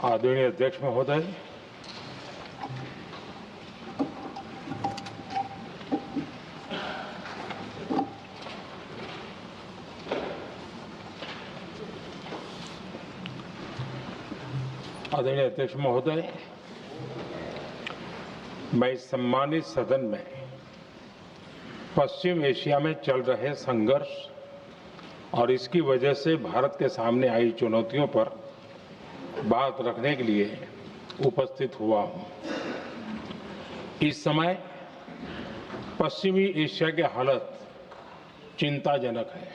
आदरणीय अध्यक्ष महोदय, मैं इस सम्मानित सदन में पश्चिम एशिया में चल रहे संघर्ष और इसकी वजह से भारत के सामने आई चुनौतियों पर बात रखने के लिए उपस्थित हुआ हूं। इस समय पश्चिमी एशिया की हालत चिंताजनक है।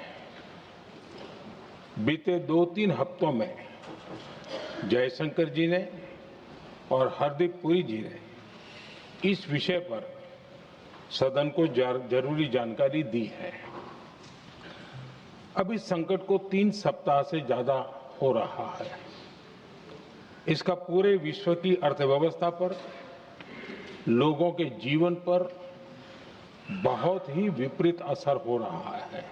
बीते 2-3 हफ्तों में जयशंकर जी ने और हरदीप पुरी जी ने इस विषय पर सदन को जरूरी जानकारी दी है। अब इस संकट को 3 सप्ताह से ज्यादा हो रहा है। इसका पूरे विश्व की अर्थव्यवस्था पर, लोगों के जीवन पर बहुत ही विपरीत असर हो रहा है।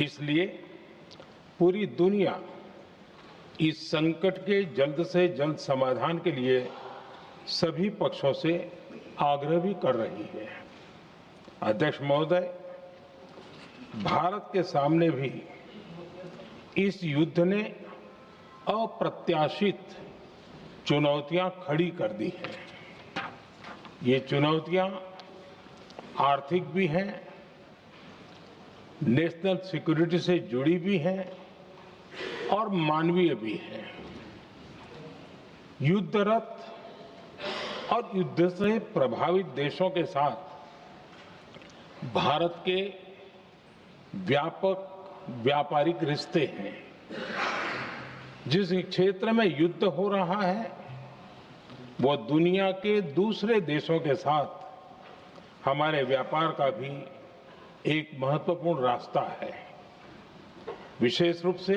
इसलिए पूरी दुनिया इस संकट के जल्द से जल्द समाधान के लिए सभी पक्षों से आग्रह भी कर रही है। अध्यक्ष महोदय, भारत के सामने भी इस युद्ध ने अप्रत्याशित चुनौतियां खड़ी कर दी हैं। ये चुनौतियां आर्थिक भी हैं, नेशनल सिक्योरिटी से जुड़ी भी हैं और मानवीय भी हैं। युद्धरत और युद्ध से प्रभावित देशों के साथ भारत के व्यापक व्यापारिक रिश्ते हैं। जिस क्षेत्र में युद्ध हो रहा है वो दुनिया के दूसरे देशों के साथ हमारे व्यापार का भी एक महत्वपूर्ण रास्ता है। विशेष रूप से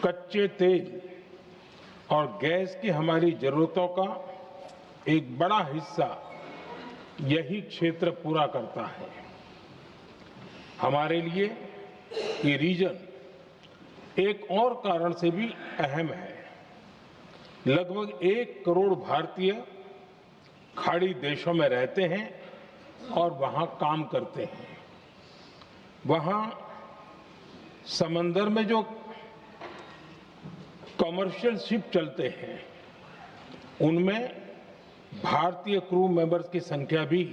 कच्चे तेल और गैस की हमारी जरूरतों का एक बड़ा हिस्सा यही क्षेत्र पूरा करता है। हमारे लिए ये रीजन एक और कारण से भी अहम है। लगभग 1 करोड़ भारतीय खाड़ी देशों में रहते हैं और वहां काम करते हैं। वहां समंदर में जो कमर्शियल शिप चलते हैं उनमें भारतीय क्रू मेंबर्स की संख्या भी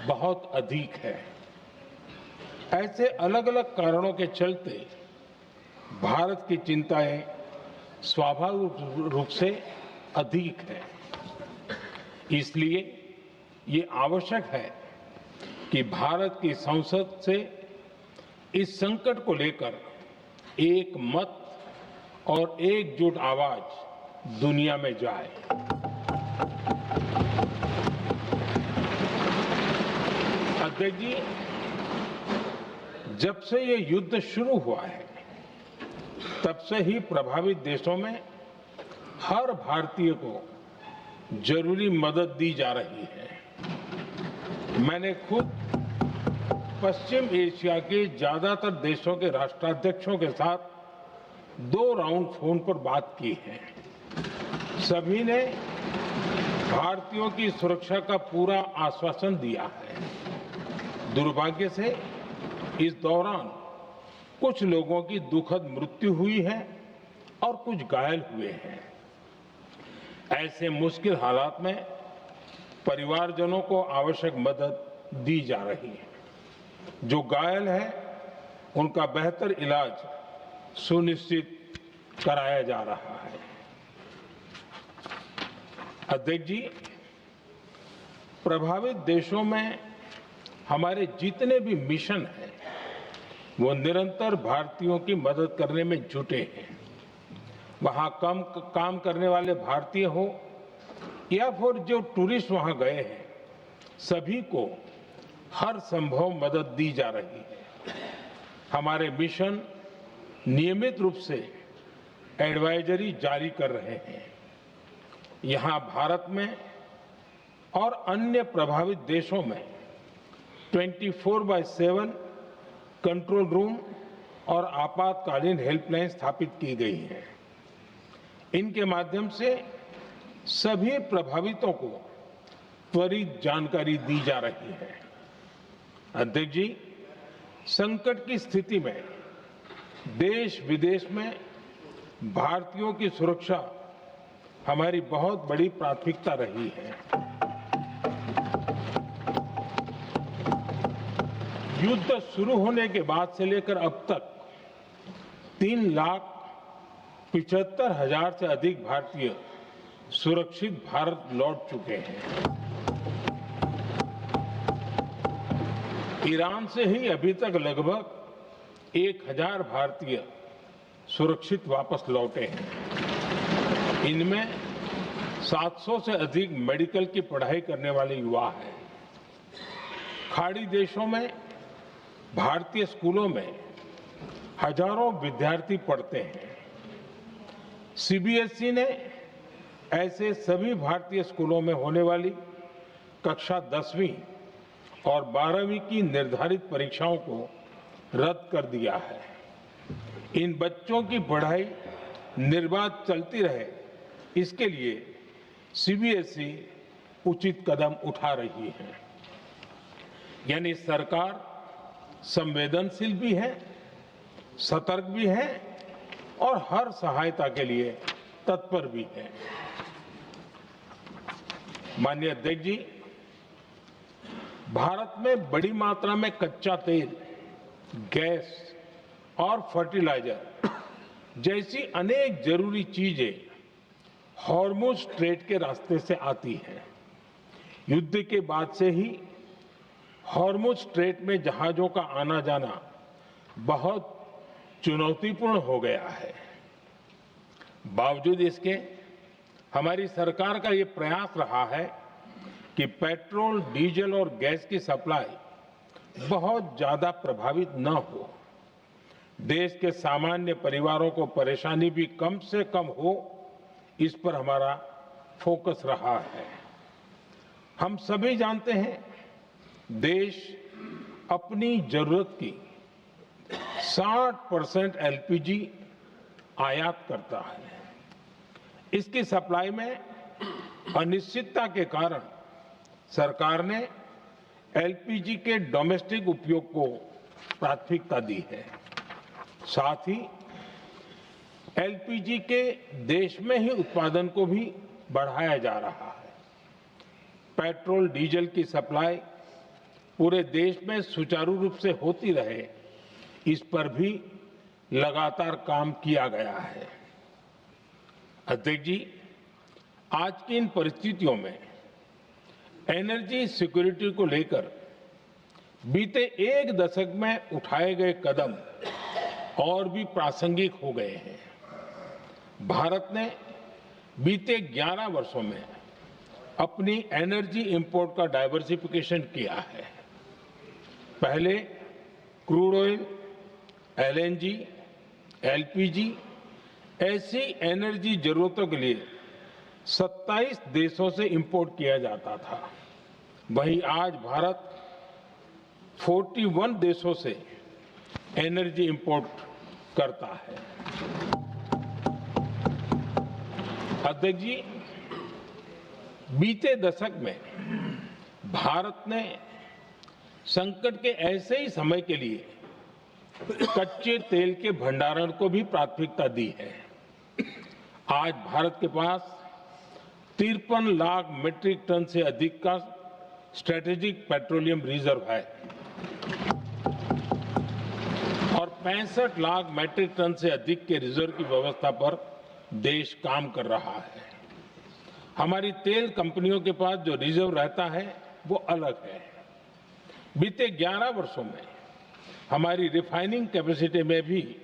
बहुत अधिक है। ऐसे अलग अलग कारणों के चलते भारत की चिंताएं स्वाभाविक रूप से अधिक है। इसलिए ये आवश्यक है कि भारत की संसद से इस संकट को लेकर एक मत और एकजुट आवाज दुनिया में जाए। अध्यक्ष जी, जब से ये युद्ध शुरू हुआ है तब से ही प्रभावित देशों में हर भारतीय को जरूरी मदद दी जा रही है। मैंने खुद पश्चिम एशिया के ज्यादातर देशों के राष्ट्राध्यक्षों के साथ 2 राउंड फोन पर बात की है। सभी ने भारतीयों की सुरक्षा का पूरा आश्वासन दिया है। दुर्भाग्य से इस दौरान कुछ लोगों की दुखद मृत्यु हुई है और कुछ घायल हुए हैं। ऐसे मुश्किल हालात में परिवारजनों को आवश्यक मदद दी जा रही है। जो घायल है उनका बेहतर इलाज सुनिश्चित कराया जा रहा है। अध्यक्ष जी, प्रभावित देशों में हमारे जितने भी मिशन हैं वो निरंतर भारतीयों की मदद करने में जुटे हैं। वहां काम करने वाले भारतीय हो या फिर जो टूरिस्ट वहां गए हैं, सभी को हर संभव मदद दी जा रही है। हमारे मिशन नियमित रूप से एडवाइजरी जारी कर रहे हैं। यहां भारत में और अन्य प्रभावित देशों में 24/7 कंट्रोल रूम और आपातकालीन हेल्पलाइन स्थापित की गई है। इनके माध्यम से सभी प्रभावितों को त्वरित जानकारी दी जा रही है। अध्यक्ष जी, संकट की स्थिति में देश विदेश में भारतीयों की सुरक्षा हमारी बहुत बड़ी प्राथमिकता रही है। युद्ध शुरू होने के बाद से लेकर अब तक 3,75,000 से अधिक भारतीय सुरक्षित भारत लौट चुके हैं। ईरान से ही अभी तक लगभग 1,000 भारतीय सुरक्षित वापस लौटे हैं। इनमें 700 से अधिक मेडिकल की पढ़ाई करने वाले युवा हैं। खाड़ी देशों में भारतीय स्कूलों में हजारों विद्यार्थी पढ़ते हैं। सीबीएसई ने ऐसे सभी भारतीय स्कूलों में होने वाली कक्षा 10वीं और 12वीं की निर्धारित परीक्षाओं को रद्द कर दिया है। इन बच्चों की पढ़ाई निर्बाध चलती रहे, इसके लिए सीबीएसई उचित कदम उठा रही है। यानी सरकार संवेदनशील भी है, सतर्क भी है और हर सहायता के लिए तत्पर भी है। माननीय अध्यक्ष जी, भारत में बड़ी मात्रा में कच्चा तेल, गैस और फर्टिलाइजर जैसी अनेक जरूरी चीजें हॉर्मुज स्ट्रेट के रास्ते से आती हैं। युद्ध के बाद से ही हॉर्मुज स्ट्रेट में जहाजों का आना जाना बहुत चुनौतीपूर्ण हो गया है। बावजूद इसके हमारी सरकार का ये प्रयास रहा है कि पेट्रोल, डीजल और गैस की सप्लाई बहुत ज्यादा प्रभावित न हो। देश के सामान्य परिवारों को परेशानी भी कम से कम हो, इस पर हमारा फोकस रहा है। हम सभी जानते हैं, देश अपनी जरूरत की 60% एलपीजी आयात करता है। इसकी सप्लाई में अनिश्चितता के कारण सरकार ने एलपीजी के डोमेस्टिक उपयोग को प्राथमिकता दी है। साथ ही एलपीजी के देश में ही उत्पादन को भी बढ़ाया जा रहा है। पेट्रोल, डीजल की सप्लाई पूरे देश में सुचारू रूप से होती रहे, इस पर भी लगातार काम किया गया है। अध्यक्ष जी, आज की इन परिस्थितियों में एनर्जी सिक्योरिटी को लेकर बीते एक दशक में उठाए गए कदम और भी प्रासंगिक हो गए हैं। भारत ने बीते 11 वर्षों में अपनी एनर्जी इंपोर्ट का डाइवर्सिफिकेशन किया है। पहले क्रूड ऑयल, एलएनजी, एलपीजी ऐसी एनर्जी जरूरतों के लिए 27 देशों से इंपोर्ट किया जाता था। वहीं आज भारत 41 देशों से एनर्जी इंपोर्ट करता है। अध्यक्ष जी, बीते दशक में भारत ने संकट के ऐसे ही समय के लिए कच्चे तेल के भंडारण को भी प्राथमिकता दी है। आज भारत के पास 53 लाख मीट्रिक टन से अधिक का स्ट्रेटेजिक पेट्रोलियम रिजर्व है और 65 लाख मीट्रिक टन से अधिक के रिजर्व की व्यवस्था पर देश काम कर रहा है। हमारी तेल कंपनियों के पास जो रिजर्व रहता है वो अलग है। बीते 11 वर्षों में हमारी रिफाइनिंग कैपेसिटी में भी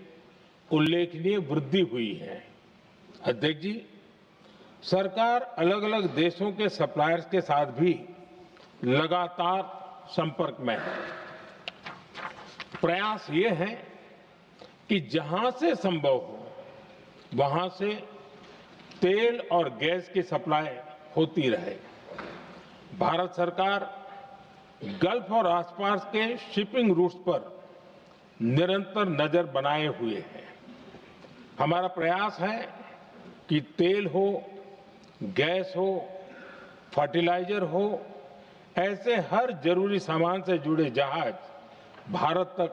उल्लेखनीय वृद्धि हुई है। अध्यक्ष जी, सरकार अलग अलग देशों के सप्लायर्स के साथ भी लगातार संपर्क में है। प्रयास ये है कि जहां से संभव हो वहां से तेल और गैस की सप्लाई होती रहे। भारत सरकार गल्फ और आसपास के शिपिंग रूट्स पर निरंतर नजर बनाए हुए है। हमारा प्रयास है कि तेल हो, गैस हो, फर्टिलाइजर हो, ऐसे हर जरूरी सामान से जुड़े जहाज भारत तक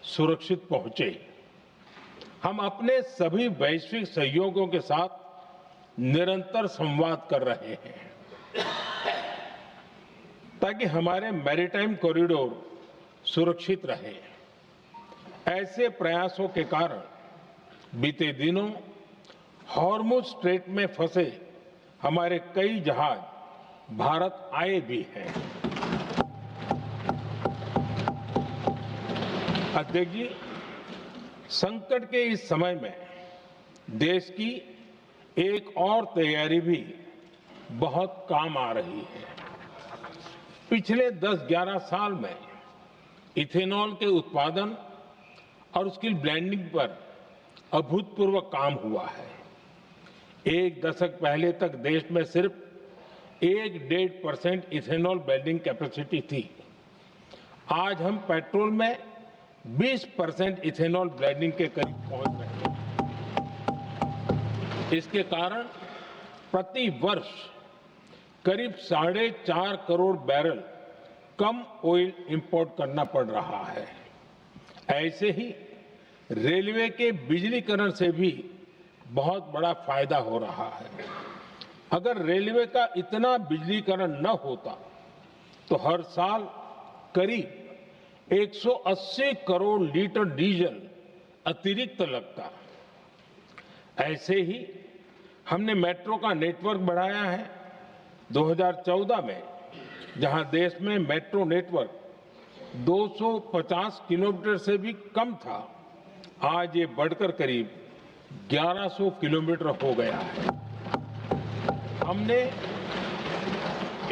सुरक्षित पहुंचे। हम अपने सभी वैश्विक सहयोगियों के साथ निरंतर संवाद कर रहे हैं ताकि हमारे मैरीटाइम कॉरिडोर सुरक्षित रहे। ऐसे प्रयासों के कारण बीते दिनों हॉर्मुज स्ट्रेट में फंसे हमारे कई जहाज भारत आए भी हैं। अध्यक्ष जी, संकट के इस समय में देश की एक और तैयारी भी बहुत काम आ रही है। पिछले 10-11 साल में इथेनॉल के उत्पादन और उसकी ब्लेंडिंग पर अभूतपूर्व काम हुआ है। एक दशक पहले तक देश में सिर्फ 1-1.5% इथेनॉल ब्लेंडिंग कैपेसिटी थी। आज हम पेट्रोल में 20% इथेनॉल ब्लेंडिंग के करीब पहुंच रहे हैं। इसके कारण प्रति वर्ष करीब 4.5 करोड़ बैरल कम ऑयल इंपोर्ट करना पड़ रहा है। ऐसे ही रेलवे के बिजलीकरण से भी बहुत बड़ा फायदा हो रहा है। अगर रेलवे का इतना बिजलीकरण न होता तो हर साल करीब 180 करोड़ लीटर डीजल अतिरिक्त लगता। ऐसे ही हमने मेट्रो का नेटवर्क बढ़ाया है। 2014 में जहां देश में मेट्रो नेटवर्क 250 किलोमीटर से भी कम था, आज ये बढ़कर करीब 1100 किलोमीटर हो गया है। हमने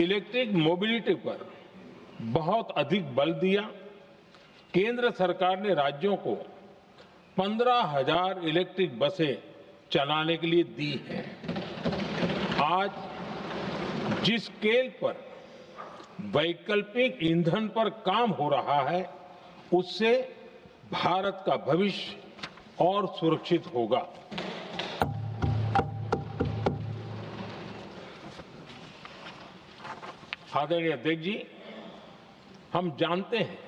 इलेक्ट्रिक मोबिलिटी पर बहुत अधिक बल दिया। केंद्र सरकार ने राज्यों को 15,000 इलेक्ट्रिक बसें चलाने के लिए दी हैं। आज जिस स्केल पर वैकल्पिक ईंधन पर काम हो रहा है, उससे भारत का भविष्य और सुरक्षित होगा। आदरणीय अध्यक्ष जी, हम जानते हैं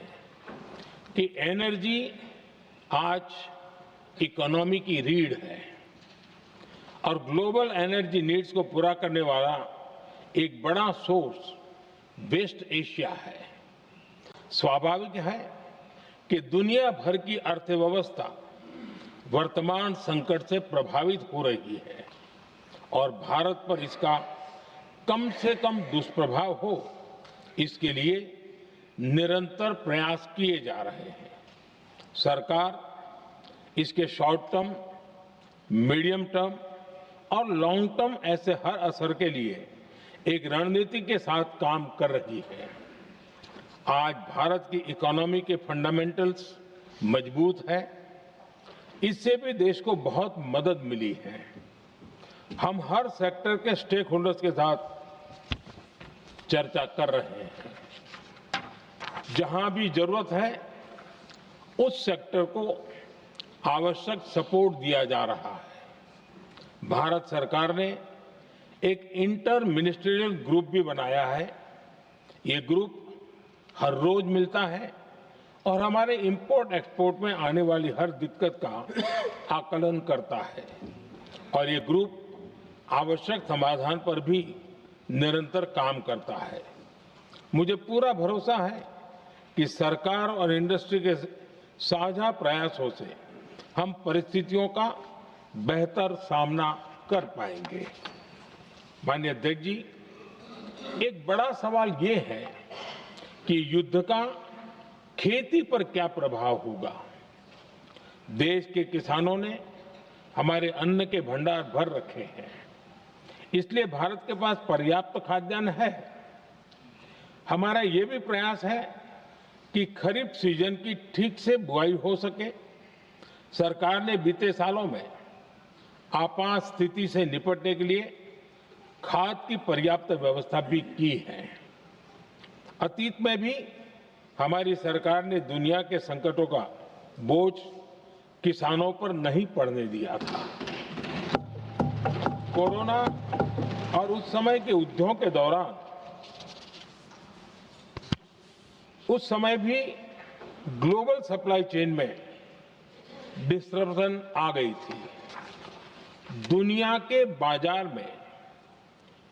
कि एनर्जी आज इकोनॉमी की रीढ़ है और ग्लोबल एनर्जी नीड्स को पूरा करने वाला एक बड़ा सोर्स वेस्ट एशिया है। स्वाभाविक है कि दुनिया भर की अर्थव्यवस्था वर्तमान संकट से प्रभावित हो रही है और भारत पर इसका कम से कम दुष्प्रभाव हो, इसके लिए निरंतर प्रयास किए जा रहे हैं। सरकार इसके शॉर्ट टर्म, मीडियम टर्म और लॉन्ग टर्म ऐसे हर असर के लिए एक रणनीति के साथ काम कर रही है। आज भारत की इकोनॉमी के फंडामेंटल्स मजबूत है। इससे भी देश को बहुत मदद मिली है। हम हर सेक्टर के स्टेक होल्डर्स के साथ चर्चा कर रहे हैं। जहां भी जरूरत है उस सेक्टर को आवश्यक सपोर्ट दिया जा रहा है। भारत सरकार ने एक इंटर मिनिस्ट्रियल ग्रुप भी बनाया है। ये ग्रुप हर रोज मिलता है और हमारे इंपोर्ट एक्सपोर्ट में आने वाली हर दिक्कत का आकलन करता है और ये ग्रुप आवश्यक समाधान पर भी निरंतर काम करता है। मुझे पूरा भरोसा है कि सरकार और इंडस्ट्री के साझा प्रयासों से हम परिस्थितियों का बेहतर सामना कर पाएंगे। माननीय अध्यक्ष जी, एक बड़ा सवाल ये है कि युद्ध का खेती पर क्या प्रभाव होगा। देश के किसानों ने हमारे अन्न के भंडार भर रखे हैं, इसलिए भारत के पास पर्याप्त खाद्यान्न है। हमारा ये भी प्रयास है कि खरीफ सीजन की ठीक से बुआई हो सके। सरकार ने बीते सालों में आपात स्थिति से निपटने के लिए खाद की पर्याप्त व्यवस्था भी की है। अतीत में भी हमारी सरकार ने दुनिया के संकटों का बोझ किसानों पर नहीं पड़ने दिया था। कोरोना और उस समय के युद्धों के दौरान उस समय भी ग्लोबल सप्लाई चेन में डिस्टरप्शन आ गई थी। दुनिया के बाजार में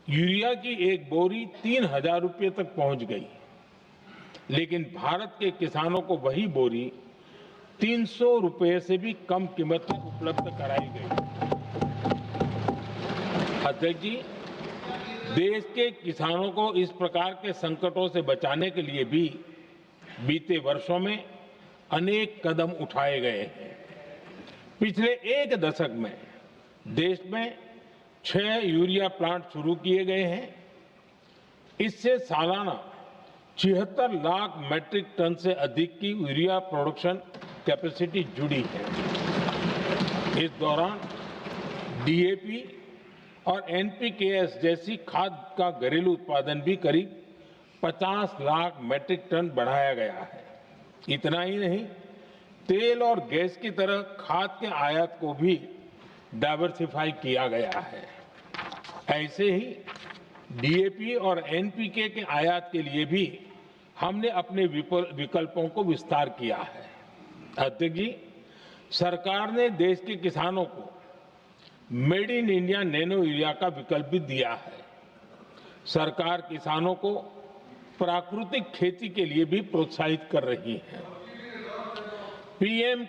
यूरिया की एक बोरी 3,000 रुपये तक पहुंच गई, लेकिन भारत के किसानों को वही बोरी 300 रुपये से भी कम कीमत में उपलब्ध कराई गई। अध्यक्ष जी, देश के किसानों को इस प्रकार के संकटों से बचाने के लिए भी बीते वर्षों में अनेक कदम उठाए गए हैं। पिछले एक दशक में देश में 6 यूरिया प्लांट शुरू किए गए हैं। इससे सालाना 76 लाख मैट्रिक टन से अधिक की यूरिया प्रोडक्शन कैपेसिटी जुड़ी है। इस दौरान डीएपी और एनपीकेएस जैसी खाद का घरेलू उत्पादन भी करीब 50 लाख मैट्रिक टन बढ़ाया गया है। इतना ही नहीं, तेल और गैस की तरह खाद के आयात को भी डाइवर्सिफाई किया गया है। ऐसे ही डीएपी और एनपीके के आयात के लिए भी हमने अपने विकल्पों को विस्तार किया है। अध्यक्ष जी, सरकार ने देश के किसानों को made in India nano urea का विकल्प भी दिया है। सरकार किसानों को प्राकृतिक खेती के लिए भी प्रोत्साहित कर रही है। पीएम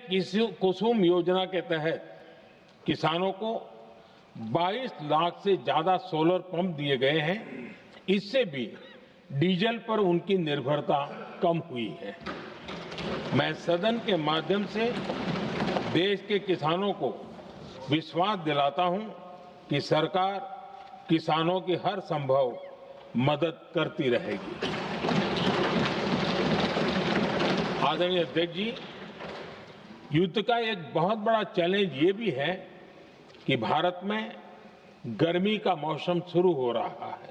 कुसुम योजना के तहत किसानों को 22 लाख से ज्यादा सोलर पंप दिए गए हैं। इससे भी डीजल पर उनकी निर्भरता कम हुई है। मैं सदन के माध्यम से देश के किसानों को विश्वास दिलाता हूं कि सरकार किसानों की हर संभव मदद करती रहेगी। आदरणीय अध्यक्ष जी, युद्ध का एक बहुत बड़ा चैलेंज ये भी है कि भारत में गर्मी का मौसम शुरू हो रहा है।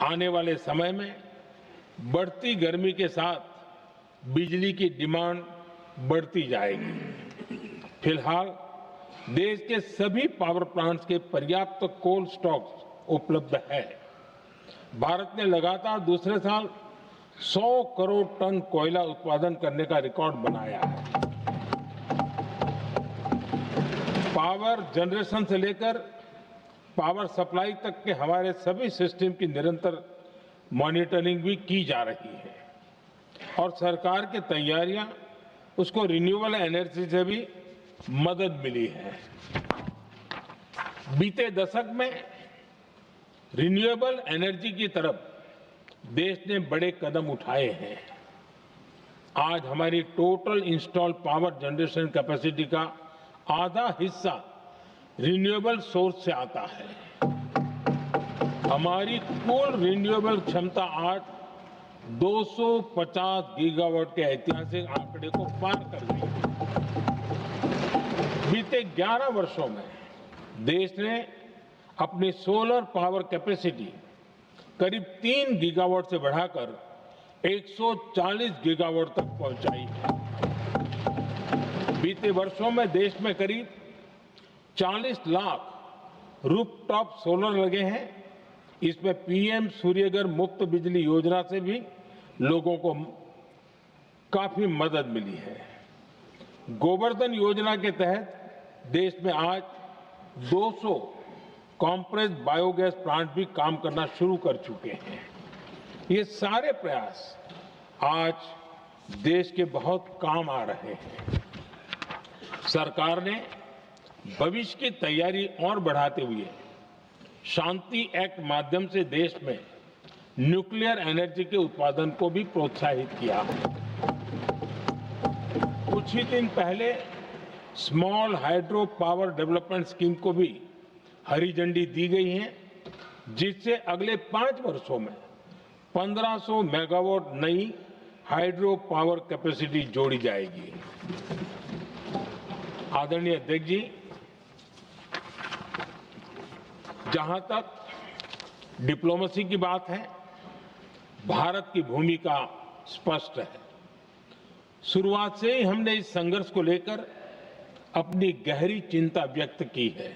आने वाले समय में बढ़ती गर्मी के साथ बिजली की डिमांड बढ़ती जाएगी। फिलहाल देश के सभी पावर प्लांट्स के पर्याप्त कोल स्टॉक्स उपलब्ध है। भारत ने लगातार दूसरे साल 100 करोड़ टन कोयला उत्पादन करने का रिकॉर्ड बनाया है। पावर जनरेशन से लेकर पावर सप्लाई तक के हमारे सभी सिस्टम की निरंतर मॉनिटरिंग भी की जा रही है और सरकार की तैयारियां उसको रिन्यूएबल एनर्जी से भी मदद मिली है। बीते दशक में रिन्यूएबल एनर्जी की तरफ देश ने बड़े कदम उठाए हैं। आज हमारी total installed power generation capacity का आधा हिस्सा रिन्यूएबल सोर्स से आता है। हमारी कुल रिन्यूएबल क्षमता आज 250 गीगावाट के ऐतिहासिक आंकड़े को पार कर गई है। बीते 11 वर्षों में देश ने अपनी सोलर पावर कैपेसिटी करीब 3 गीगावाट से बढ़ाकर 140 गीगावाट तक पहुंचाई है। बीते वर्षों में देश में करीब 40 लाख रूफटॉप सोलर लगे हैं। इसमें पीएम सूर्यघर मुफ्त बिजली योजना से भी लोगों को काफी मदद मिली है। गोवर्धन योजना के तहत देश में आज 200 कॉम्प्रेस्ड बायोगैस प्लांट भी काम करना शुरू कर चुके हैं। ये सारे प्रयास आज देश के बहुत काम आ रहे हैं। सरकार ने भविष्य की तैयारी और बढ़ाते हुए शांति एक्ट माध्यम से देश में न्यूक्लियर एनर्जी के उत्पादन को भी प्रोत्साहित किया है। कुछ ही दिन पहले small hydro power development scheme को भी हरी झंडी दी गई है, जिससे अगले 5 वर्षों में 1500 मेगावाट नई हाइड्रो पावर कैपेसिटी जोड़ी जाएगी। आदरणीय अध्यक्ष जी, जहां तक डिप्लोमेसी की बात है, भारत की भूमिका स्पष्ट है। शुरुआत से ही हमने इस संघर्ष को लेकर अपनी गहरी चिंता व्यक्त की है।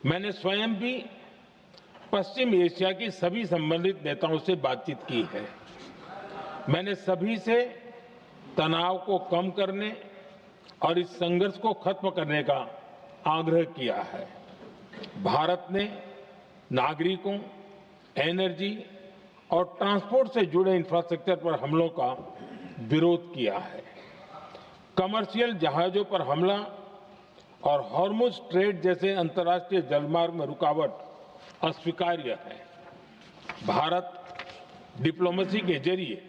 मैंने स्वयं भी पश्चिम एशिया की सभी संबंधित नेताओं से बातचीत की है। मैंने सभी से तनाव को कम करने और इस संघर्ष को खत्म करने का आग्रह किया है। भारत ने नागरिकों, एनर्जी और ट्रांसपोर्ट से जुड़े इंफ्रास्ट्रक्चर पर हमलों का विरोध किया है। कमर्शियल जहाजों पर हमला और हॉर्मुज स्ट्रेट जैसे अंतर्राष्ट्रीय जलमार्ग में रुकावट अस्वीकार्य है। भारत डिप्लोमेसी के जरिए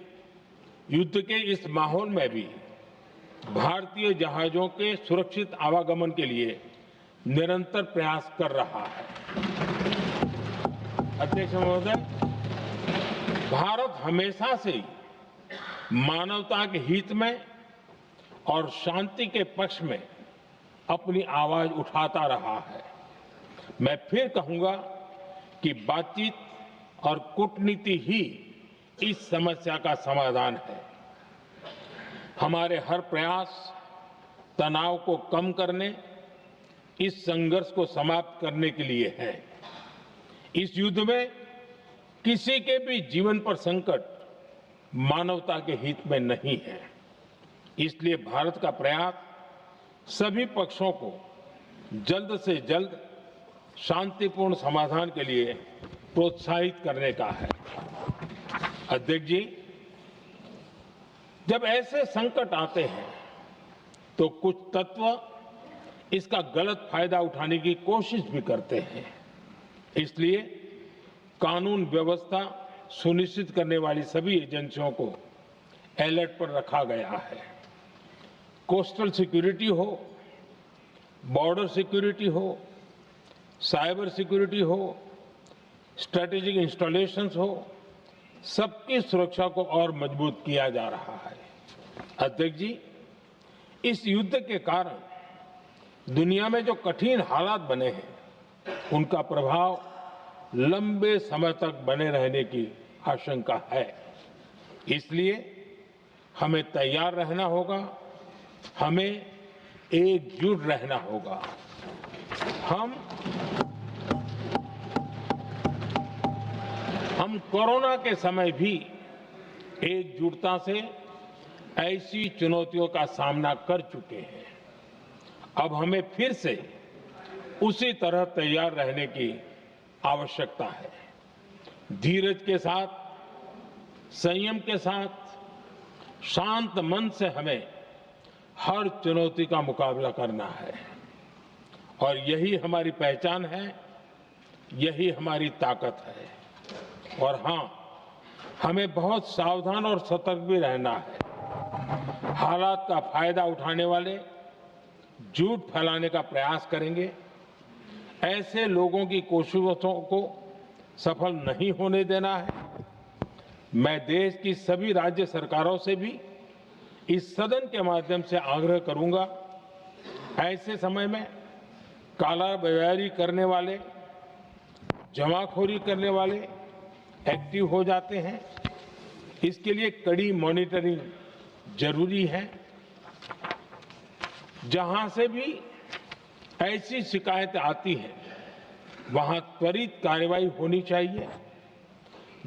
युद्ध के इस माहौल में भी भारतीय जहाजों के सुरक्षित आवागमन के लिए निरंतर प्रयास कर रहा है। अध्यक्ष महोदय, भारत हमेशा से ही मानवता के हित में और शांति के पक्ष में अपनी आवाज उठाता रहा है। मैं फिर कहूंगा कि बातचीत और कूटनीति ही इस समस्या का समाधान है। हमारे हर प्रयास तनाव को कम करने, इस संघर्ष को समाप्त करने के लिए है। इस युद्ध में किसी के भी जीवन पर संकट मानवता के हित में नहीं है। इसलिए भारत का प्रयास सभी पक्षों को जल्द से जल्द शांतिपूर्ण समाधान के लिए प्रोत्साहित करने का है। अध्यक्ष जी, जब ऐसे संकट आते हैं तो कुछ तत्व इसका गलत फायदा उठाने की कोशिश भी करते हैं। इसलिए कानून व्यवस्था सुनिश्चित करने वाली सभी एजेंसियों को अलर्ट पर रखा गया है। कोस्टल सिक्योरिटी हो, बॉर्डर सिक्योरिटी हो, साइबर सिक्योरिटी हो, स्ट्रेटेजिक इंस्टॉलेशंस हो, सबकी सुरक्षा को और मजबूत किया जा रहा है। अध्यक्ष जी, इस युद्ध के कारण दुनिया में जो कठिन हालात बने हैं, उनका प्रभाव लंबे समय तक बने रहने की आशंका है। इसलिए हमें तैयार रहना होगा, हमें एकजुट रहना होगा। हम कोरोना के समय भी एकजुटता से ऐसी चुनौतियों का सामना कर चुके हैं। अब हमें फिर से उसी तरह तैयार रहने की आवश्यकता है। धीरज के साथ, संयम के साथ, शांत मन से हमें हर चुनौती का मुकाबला करना है और यही हमारी पहचान है, यही हमारी ताकत है। और हां, हमें बहुत सावधान और सतर्क भी रहना है। हालात का फायदा उठाने वाले झूठ फैलाने का प्रयास करेंगे, ऐसे लोगों की कोशिशों को सफल नहीं होने देना है। मैं देश की सभी राज्य सरकारों से भी इस सदन के माध्यम से आग्रह करूंगा, ऐसे समय में कालाबाजारी करने वाले, जमाखोरी करने वाले एक्टिव हो जाते हैं। इसके लिए कड़ी मॉनिटरिंग जरूरी है। जहां से भी ऐसी शिकायतें आती हैं, वहां त्वरित कार्रवाई होनी चाहिए।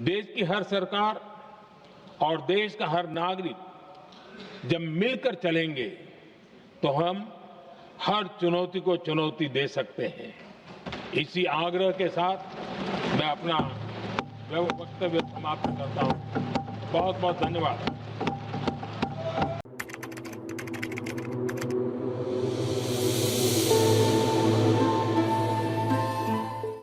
देश की हर सरकार और देश का हर नागरिक जब मिलकर चलेंगे तो हम हर चुनौती को चुनौती दे सकते हैं। इसी आग्रह के साथ मैं अपना वक्तव्य समाप्त करता हूं। बहुत बहुत धन्यवाद।